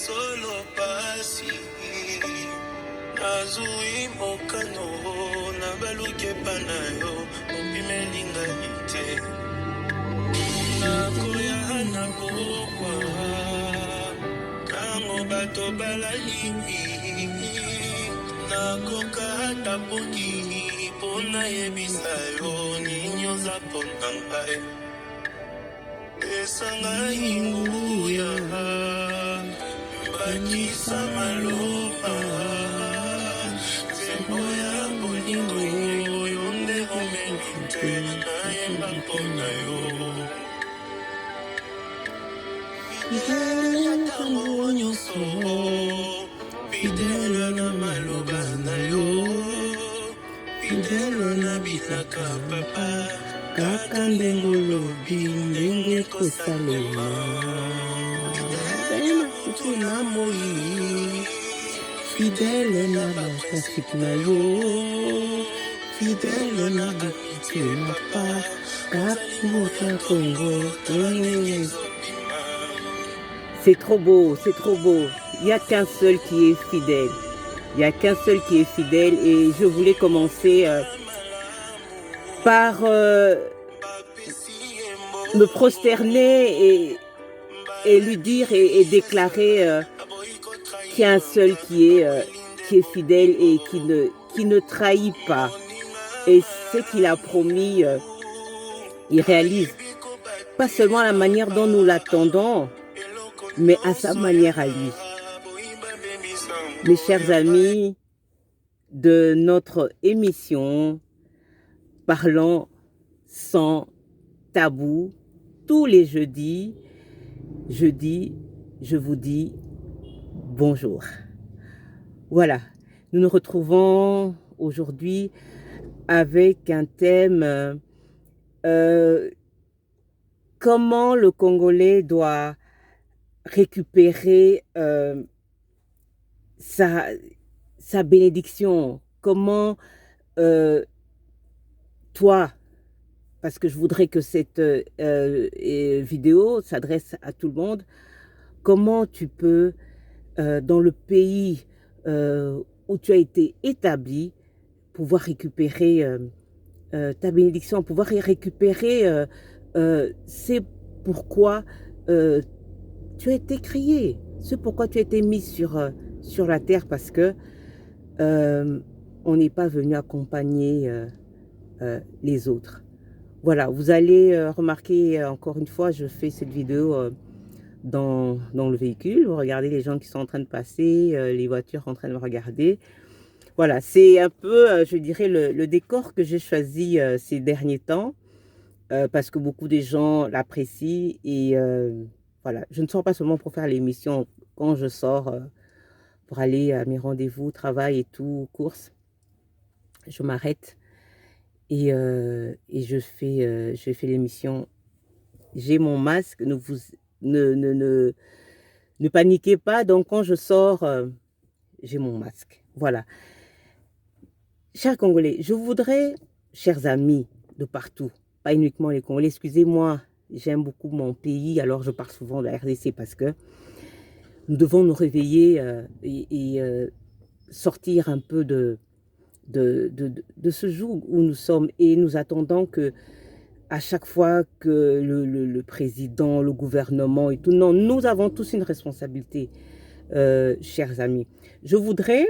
solo pasi nazui mokano na baluke panayo opimelinga ite nakoya na pokwa kango bato balali nakoka tapoki pona yebisa yo ninyoza pona ngai esanga inguya bakisa maloba zembo ya bolingo yo nde omelite nayemba mpona yo fidele ya ntango nyonso fidele na maloba na yo fidele na bilaka papa kaka ndenge olobi ndenge kosalema fidele kutu na moi fidele na bakasik na yo fidele na bapiti mapa kaka mota kongo ndenge. C'est trop beau, c'est trop beau. Il n'y a qu'un seul qui est fidèle. Il n'y a qu'un seul qui est fidèle et je voulais commencer par me prosterner et lui dire et déclarer qu'il y a un seul qui est fidèle et qui ne trahit pas. Et ce qu'il a promis, il réalise. Pas seulement la manière dont nous l'attendons, mais à sa manière à lui. Mes chers amis de notre émission Parlons sans tabou, tous les jeudis, je vous dis bonjour. Voilà, nous nous retrouvons aujourd'hui avec un thème comment le Congolais doit récupérer sa bénédiction, comment toi, parce que je voudrais que cette vidéo s'adresse à tout le monde, comment tu peux, dans le pays où tu as été établi, pouvoir récupérer ta bénédiction, pouvoir récupérer c'est pourquoi tu as été créé, c'est pourquoi tu as été mis sur la terre, parce que on n'est pas venu accompagner les autres. Voilà, vous allez remarquer encore une fois, je fais cette vidéo dans le véhicule. Vous regardez les gens qui sont en train de passer, les voitures en train de me regarder. Voilà, c'est un peu, je dirais, le décor que j'ai choisi ces derniers temps, parce que beaucoup de gens l'apprécient et voilà, je ne sors pas seulement pour faire l'émission. Quand je sors pour aller à mes rendez-vous, travail et tout, courses, je m'arrête et je fais l'émission. J'ai mon masque, ne paniquez pas. Donc quand je sors, j'ai mon masque. Voilà. Chers Congolais, je voudrais, chers amis de partout, pas uniquement les Congolais, excusez-moi, j'aime beaucoup mon pays, alors je parle souvent de la RDC parce que nous devons nous réveiller et sortir un peu de ce joug où nous sommes, et nous attendons que à chaque fois que le président, le gouvernement et tout, non, nous avons tous une responsabilité, chers amis. Je voudrais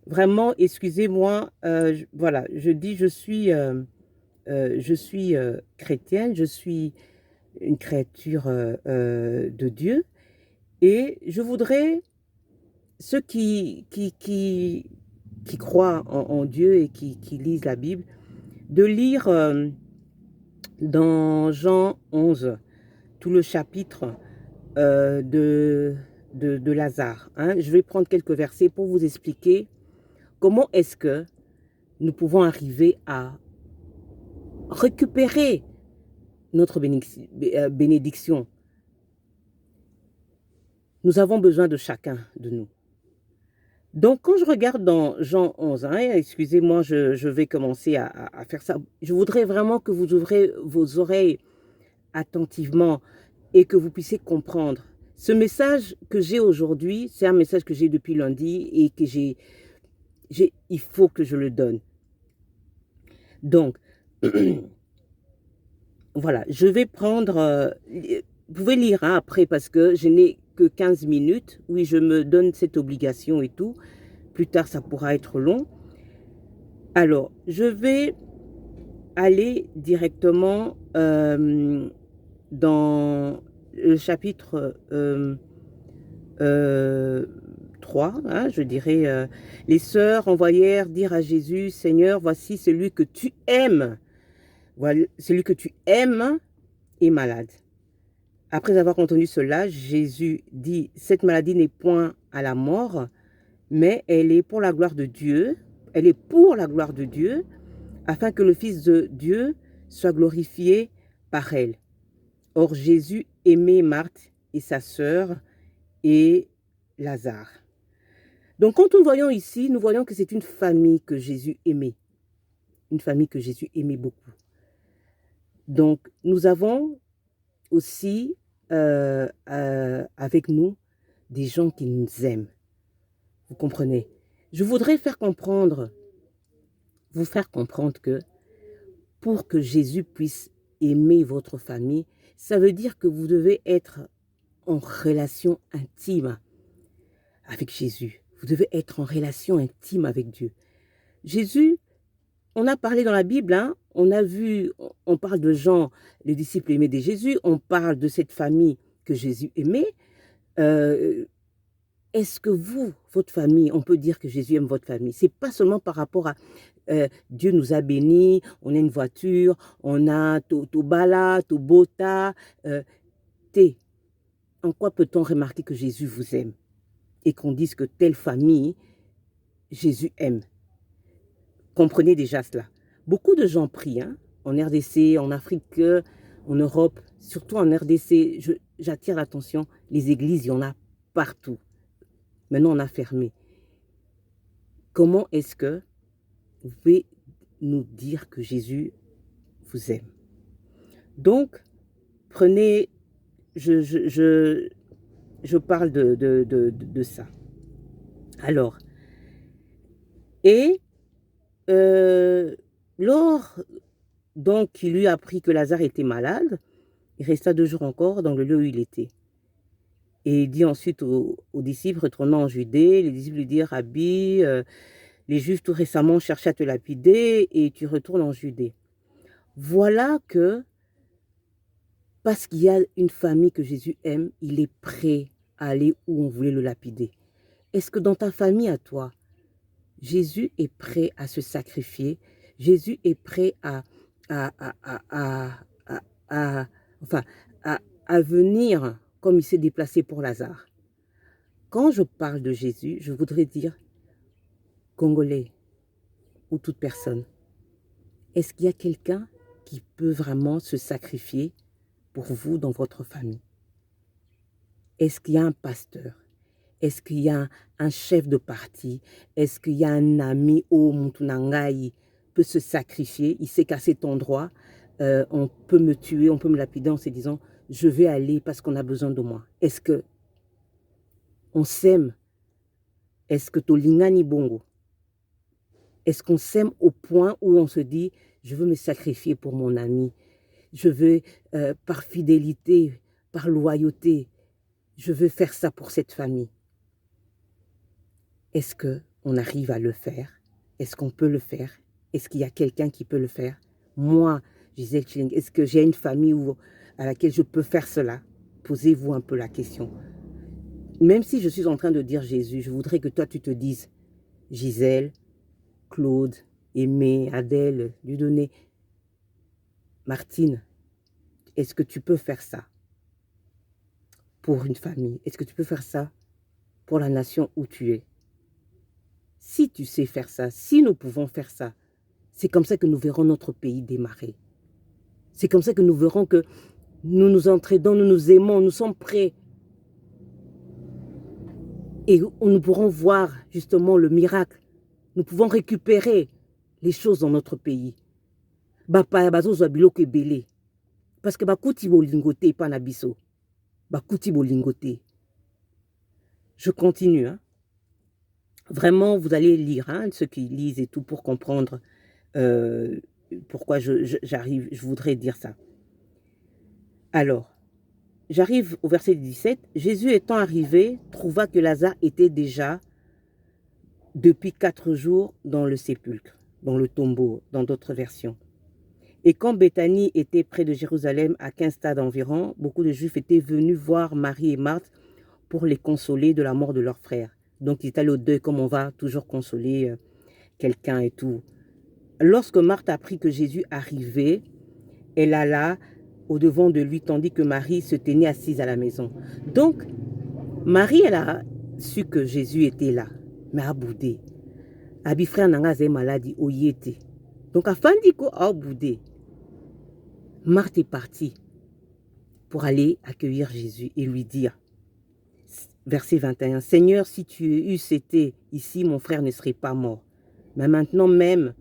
vraiment, excusez-moi, voilà, je dis je suis chrétienne, je suis une créature de Dieu, et je voudrais, ceux qui croient en Dieu et qui lisent la Bible, de lire dans Jean 11, tout le chapitre de Lazare. Hein. Je vais prendre quelques versets pour vous expliquer comment est-ce que nous pouvons arriver à récupérer notre bénédiction. Nous avons besoin de chacun de nous. Donc, quand je regarde dans Jean 11, hein, excusez-moi, je vais commencer à faire ça. Je voudrais vraiment que vous ouvrez vos oreilles attentivement et que vous puissiez comprendre. Ce message que j'ai aujourd'hui, c'est un message que j'ai depuis lundi et que il faut que je le donne. Donc, voilà, je vais prendre... vous pouvez lire hein, après parce que je n'ai que 15 minutes. Oui, je me donne cette obligation et tout. Plus tard, ça pourra être long. Alors, je vais aller directement dans le chapitre 3, hein, je dirais, les sœurs envoyèrent dire à Jésus, Seigneur, voici celui que tu aimes. Voilà, celui que tu aimes est malade. Après avoir entendu cela, Jésus dit, cette maladie n'est point à la mort, mais elle est pour la gloire de Dieu. Elle est pour la gloire de Dieu, afin que le Fils de Dieu soit glorifié par elle. Or, Jésus aimait Marthe et sa sœur et Lazare. Donc, quand nous voyons ici, nous voyons que c'est une famille que Jésus aimait. Une famille que Jésus aimait beaucoup. Donc, nous avons aussi avec nous des gens qui nous aiment. Vous comprenez? Je voudrais vous faire comprendre que pour que Jésus puisse aimer votre famille, ça veut dire que vous devez être en relation intime avec Jésus. Vous devez être en relation intime avec Dieu. Jésus, on a parlé dans la Bible, hein, on parle de Jean, les disciples aimés de Jésus, on parle de cette famille que Jésus aimait. Est-ce que vous, votre famille, on peut dire que Jésus aime votre famille? C'est pas seulement par rapport à Dieu nous a bénis, on a une voiture, on a Tobala, Tobota, T. En quoi peut-on remarquer que Jésus vous aime et qu'on dise que telle famille, Jésus aime? Comprenez déjà cela. Beaucoup de gens prient, hein, en RDC, en Afrique, en Europe, surtout en RDC. J'attire l'attention, les églises, il y en a partout. Maintenant, on a fermé. Comment est-ce que vous pouvez nous dire que Jésus vous aime? Donc, prenez, je parle de ça. Alors, et lors donc il lui apprit que Lazare était malade, il resta 2 jours encore dans le lieu où il était. Et il dit ensuite aux disciples, retournant en Judée, les disciples lui dirent, Rabbi, les Juifs tout récemment cherchaient à te lapider et tu retournes en Judée. Voilà que, parce qu'il y a une famille que Jésus aime, il est prêt à aller où on voulait le lapider. Est-ce que dans ta famille à toi, Jésus est prêt à se sacrifier? Jésus est prêt à venir comme il s'est déplacé pour Lazare. Quand je parle de Jésus, je voudrais dire Congolais ou toute personne. Est-ce qu'il y a quelqu'un qui peut vraiment se sacrifier pour vous dans votre famille? Est-ce qu'il y a un pasteur? Est-ce qu'il y a un chef de parti? Est-ce qu'il y a un ami au Mutunangai peut se sacrifier? Il sait qu'à cet endroit, on peut me tuer, on peut me lapider en se disant je vais aller parce qu'on a besoin de moi. Est-ce que on s'aime? Est-ce que Tolingani Bongo? Est-ce qu'on s'aime au point où on se dit je veux me sacrifier pour mon ami? Je veux, par fidélité, par loyauté, je veux faire ça pour cette famille. Est-ce qu'on arrive à le faire? Est-ce qu'on peut le faire? Est-ce qu'il y a quelqu'un qui peut le faire? Moi, Gisèle Chilling, est-ce que j'ai une famille à laquelle je peux faire cela? Posez-vous un peu la question. Même si je suis en train de dire Jésus, je voudrais que toi tu te dises Gisèle, Claude, Aimé, Adèle, Dieudonné, Martine, est-ce que tu peux faire ça pour une famille? Est-ce que tu peux faire ça pour la nation où tu es? Si tu sais faire ça, si nous pouvons faire ça, c'est comme ça que nous verrons notre pays démarrer. C'est comme ça que nous verrons que nous nous entraidons, nous nous aimons, nous sommes prêts. Et nous pourrons voir justement le miracle. Nous pouvons récupérer les choses dans notre pays. Parce que bakuti bolingote pa na biso. Bakuti bolingote. Je continue. Hein. Vraiment, vous allez lire, hein, ceux qui lisent et tout, pour comprendre pourquoi j'arrive, je voudrais dire ça. Alors, j'arrive au verset 17. Jésus étant arrivé, trouva que Lazare était déjà depuis 4 jours dans le sépulcre, dans le tombeau, dans d'autres versions. Et quand Béthanie était près de Jérusalem, à 15 stades environ, beaucoup de Juifs étaient venus voir Marie et Marthe pour les consoler de la mort de leur frère. Donc, ils étaient allés au deuil, comme on va toujours consoler quelqu'un et tout. Lorsque Marthe apprit que Jésus arrivait, elle alla au-devant de lui, tandis que Marie se tenait assise à la maison. Donc, Marie, elle a su que Jésus était là, mais a boudé. Abi frère nanga zé maladie, oyete. Donc, afin dit qu'on a boudé. Marthe est partie pour aller accueillir Jésus et lui dire, verset 21, « Seigneur, si tu eusses été ici, mon frère ne serait pas mort. Mais maintenant même,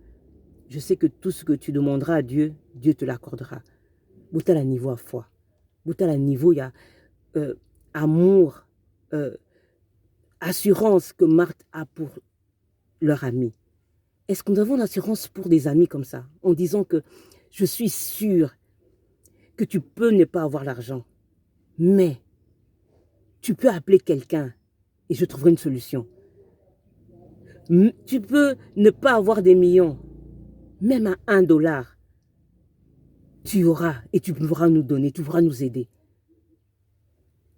je sais que tout ce que tu demanderas à Dieu, Dieu te l'accordera. » Bouta la niveau à foi. Bouta la niveau, il y a amour, assurance que Marthe a pour leur ami. Est-ce que nous avons l'assurance pour des amis comme ça, en disant que je suis sûre que tu peux ne pas avoir l'argent, mais tu peux appeler quelqu'un et je trouverai une solution. Tu peux ne pas avoir des millions, même à $1, tu auras et tu pourras nous donner, tu pourras nous aider.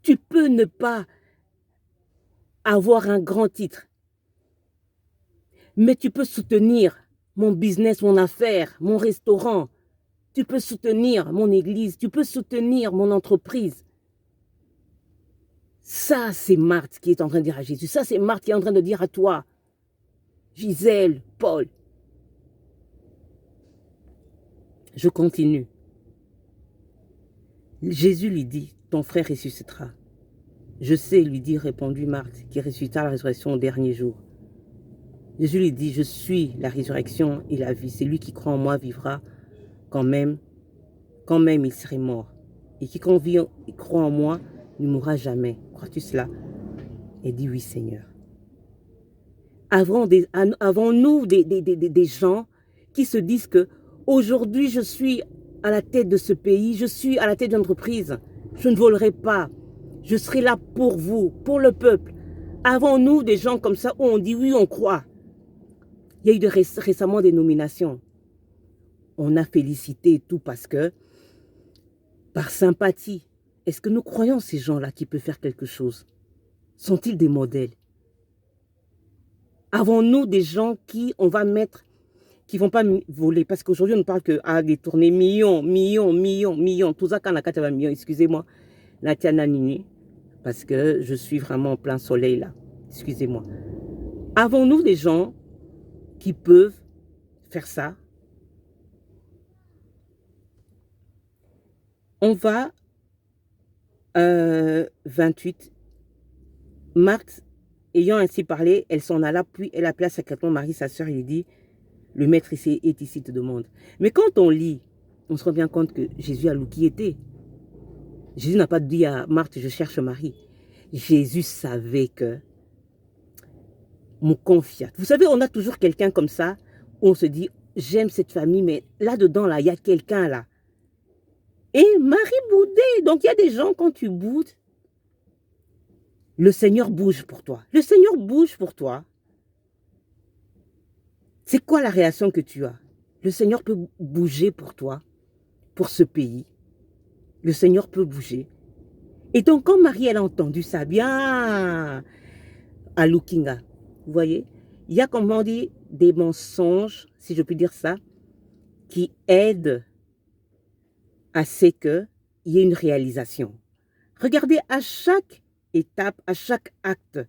Tu peux ne pas avoir un grand titre, mais tu peux soutenir mon business, mon affaire, mon restaurant. Tu peux soutenir mon église, tu peux soutenir mon entreprise. Ça, c'est Marthe qui est en train de dire à Jésus. Ça, c'est Marthe qui est en train de dire à toi, Gisèle, Paul. Je continue. Jésus lui dit, ton frère ressuscitera. Je sais, lui dit, répondit Marthe, qui ressuscita à la résurrection au dernier jour. Jésus lui dit, je suis la résurrection et la vie. Celui qui croit en moi vivra quand même il serait mort. Et quiconque croit en moi ne mourra jamais. Crois-tu cela? Et dit oui, Seigneur. Avons-nous des gens qui se disent que aujourd'hui je suis à la tête de ce pays, je suis à la tête d'entreprise, je ne volerai pas, je serai là pour vous, pour le peuple. Avons-nous des gens comme ça où on dit oui, on croit? Il y a eu récemment des nominations. On a félicité et tout parce que, par sympathie, est-ce que nous croyons ces gens-là qui peuvent faire quelque chose? Sont-ils des modèles? Avons-nous des gens qui on va mettre, qui ne vont pas voler? Parce qu'aujourd'hui, on ne parle que des tournées millions. Tout ça, quand on a millions, excusez-moi, Natiana Nini, parce que je suis vraiment en plein soleil là. Excusez-moi. Avons-nous des gens qui peuvent faire ça? On va 28. Marthe, ayant ainsi parlé, elle s'en alla, puis elle appela secrètement Marie, sa sœur, et lui dit, le maître est ici, te demande. Mais quand on lit, on se rend bien compte que Jésus a lu qui était. Jésus n'a pas dit à Marthe, je cherche Marie. Jésus savait que mon confiat. Vous savez, on a toujours quelqu'un comme ça, où on se dit, j'aime cette famille, mais là-dedans, là, il y a quelqu'un là. Et Marie boudait. Donc, il y a des gens, quand tu boudes, le Seigneur bouge pour toi. Le Seigneur bouge pour toi. C'est quoi la réaction que tu as? Le Seigneur peut bouger pour toi, pour ce pays. Le Seigneur peut bouger. Et donc, quand Marie, elle a entendu ça, bien à Lukinga, vous voyez, il y a, comme on dit, des mensonges, si je puis dire ça, qui aident à ce qu'il y ait une réalisation. Regardez, à chaque étape, à chaque acte,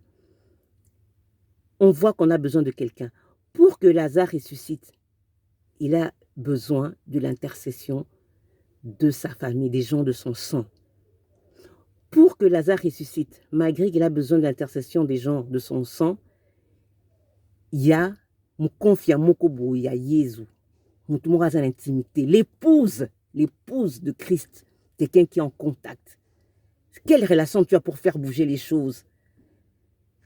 on voit qu'on a besoin de quelqu'un. Pour que Lazare ressuscite, il a besoin de l'intercession de sa famille, des gens de son sang. Pour que Lazare ressuscite, malgré qu'il a besoin de l'intercession des gens de son sang, il y a mon confia mokobo, il y a Jésus, mon à l'intimité, l'épouse de Christ, quelqu'un qui est en contact. Quelle relation tu as pour faire bouger les choses?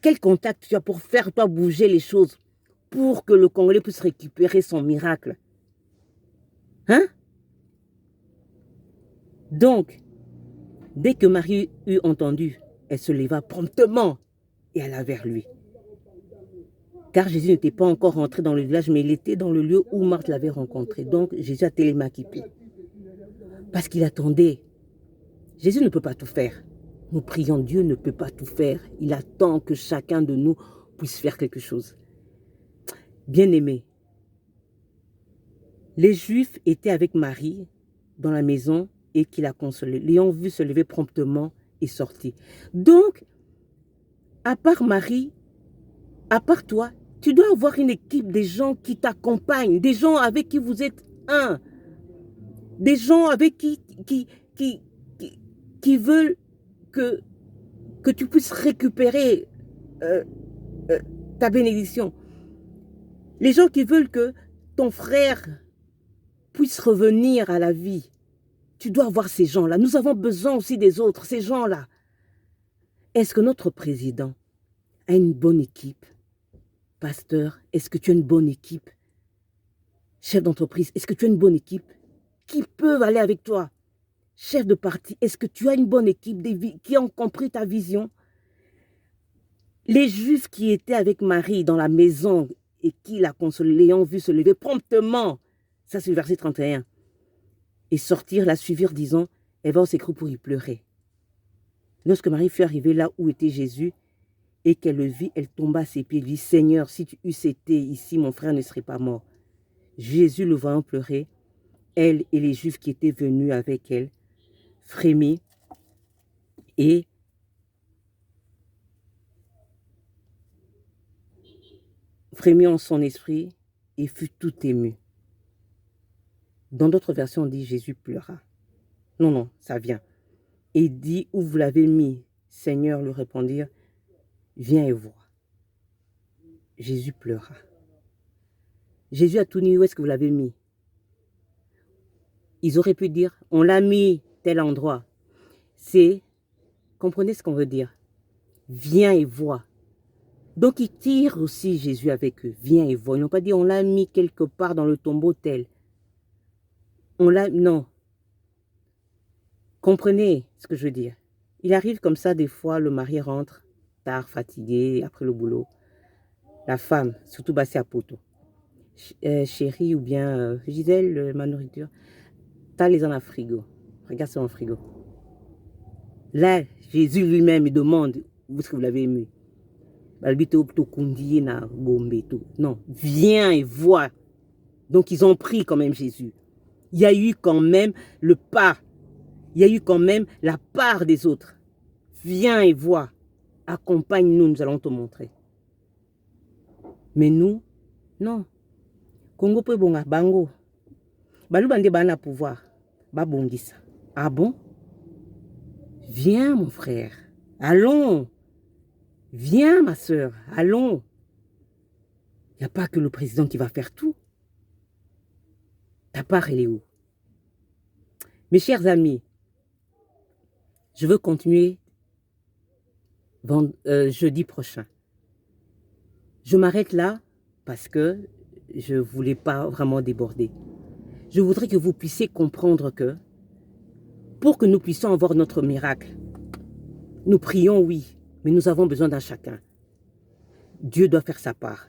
Quel contact tu as pour faire toi bouger les choses pour que le Congolais puisse récupérer son miracle? Hein? Donc, dès que Marie eut entendu, elle se leva promptement et alla vers lui. Car Jésus n'était pas encore rentré dans le village, mais il était dans le lieu où Marthe l'avait rencontré. Donc, Jésus a télémaquipé. Parce qu'il attendait. Jésus ne peut pas tout faire. Nous prions, Dieu ne peut pas tout faire. Il attend que chacun de nous puisse faire quelque chose. Bien-aimés, les Juifs étaient avec Marie dans la maison et qui l'a consolée. L'ayant vu se lever promptement et sortir. Donc, à part Marie, à part toi, tu dois avoir une équipe des gens qui t'accompagnent, des gens avec qui vous êtes un, des gens avec qui veulent que tu puisses récupérer ta bénédiction. Les gens qui veulent que ton frère puisse revenir à la vie. Tu dois avoir ces gens-là. Nous avons besoin aussi des autres, ces gens-là. Est-ce que notre président a une bonne équipe? Pasteur, est-ce que tu as une bonne équipe? Chef d'entreprise, est-ce que tu as une bonne équipe qui peuvent aller avec toi? Chef de parti, est-ce que tu as une bonne équipe qui ont compris ta vision? Les Juifs qui étaient avec Marie dans la maison et qui la consolée, l'ayant vu se lever promptement, ça c'est le verset 31, et sortir, la suivirent disant, elle va au sécrou pour y pleurer. Lorsque Marie fut arrivée là où était Jésus, et qu'elle le vit, elle tomba à ses pieds et dit, Seigneur, si tu eusses été ici, mon frère ne serait pas mort. Jésus, le voyant pleurer, elle et les Juifs qui étaient venus avec elle, frémit en son esprit et fut tout ému. Dans d'autres versions, on dit Jésus pleura. Non, ça vient. Et dit, où vous l'avez mis? Seigneur, lui répondirent, viens et vois. Jésus pleura. Jésus a tout dit, où est-ce que vous l'avez mis? Ils auraient pu dire, on l'a mis tel endroit. C'est, comprenez ce qu'on veut dire? Viens et vois. Donc ils tirent aussi Jésus avec eux. Viens et vois. Ils n'ont pas dit, on l'a mis quelque part dans le tombeau tel. Non. Comprenez ce que je veux dire? Il arrive comme ça, des fois, le mari rentre tard, fatigué, après le boulot. La femme, surtout Bassi à Poto. Chérie ou bien Gisèle, ma nourriture, t'as les dans la frigo. Regarde sur mon frigo. Là, Jésus lui-même il demande où est-ce que vous l'avez mis. Non, viens et vois. Donc ils ont pris quand même Jésus. Il y a eu quand même le pas. Il y a eu quand même la part des autres. Viens et vois. Accompagne-nous, nous allons te montrer. Mais nous, non. Congo peut bonga bango. Balou bande bana pouvoir. Ba bongisa. Ah bon? Viens mon frère. Allons. Viens ma soeur. Allons. Il n'y a pas que le président qui va faire tout. Ta part, elle est où? Mes chers amis, je veux continuer jeudi prochain. Je m'arrête là parce que je ne voulais pas vraiment déborder. Je voudrais que vous puissiez comprendre que pour que nous puissions avoir notre miracle, nous prions, oui, mais nous avons besoin d'un chacun. Dieu doit faire sa part.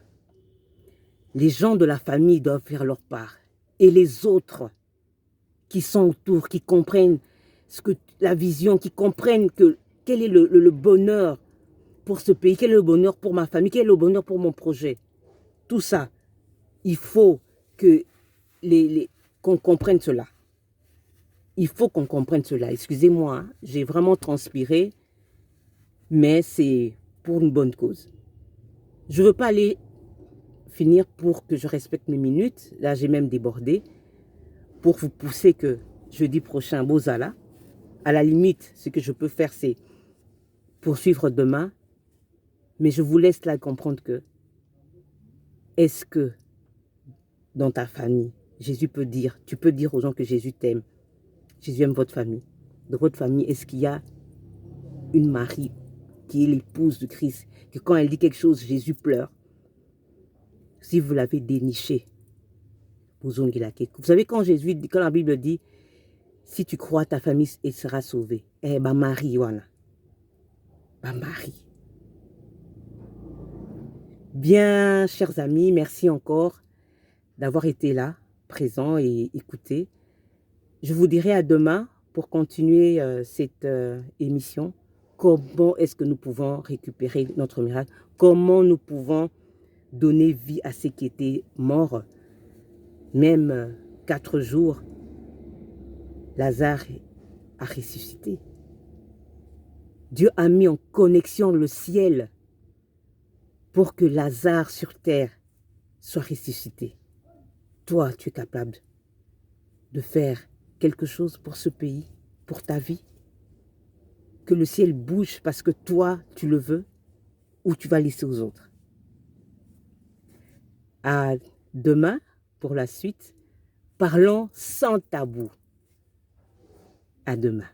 Les gens de la famille doivent faire leur part. Et les autres qui sont autour, qui comprennent la vision, qui comprennent quel est le bonheur pour ce pays, quel est le bonheur pour ma famille, quel est le bonheur pour mon projet. Tout ça, il faut que qu'on comprenne cela. Il faut qu'on comprenne cela. Excusez-moi, hein, j'ai vraiment transpiré, mais c'est pour une bonne cause. Je ne veux pas aller finir pour que je respecte mes minutes. Là, j'ai même débordé pour vous pousser que jeudi prochain, Bozala. À la limite, ce que je peux faire, c'est poursuivre demain. Mais je vous laisse là comprendre que est-ce que dans ta famille, Jésus peut dire, tu peux dire aux gens que Jésus t'aime. Jésus aime votre famille. Dans votre famille, est-ce qu'il y a une Marie qui est l'épouse de Christ, que quand elle dit quelque chose, Jésus pleure. Si vous l'avez déniché, vous savez quand la Bible dit, si tu crois, ta famille sera sauvée. Eh ben Marie, voilà. Ben Marie. Bien, chers amis, merci encore d'avoir été là, présent et écouté. Je vous dirai à demain pour continuer cette émission. Comment est-ce que nous pouvons récupérer notre miracle? Comment nous pouvons donner vie à ceux qui étaient morts? Même 4 jours, Lazare a ressuscité. Dieu a mis en connexion le ciel pour que Lazare sur terre soit ressuscité. Toi, tu es capable de faire quelque chose pour ce pays, pour ta vie? Que le ciel bouge parce que toi, tu le veux, ou tu vas laisser aux autres? À demain pour la suite. Parlons sans tabou. À demain.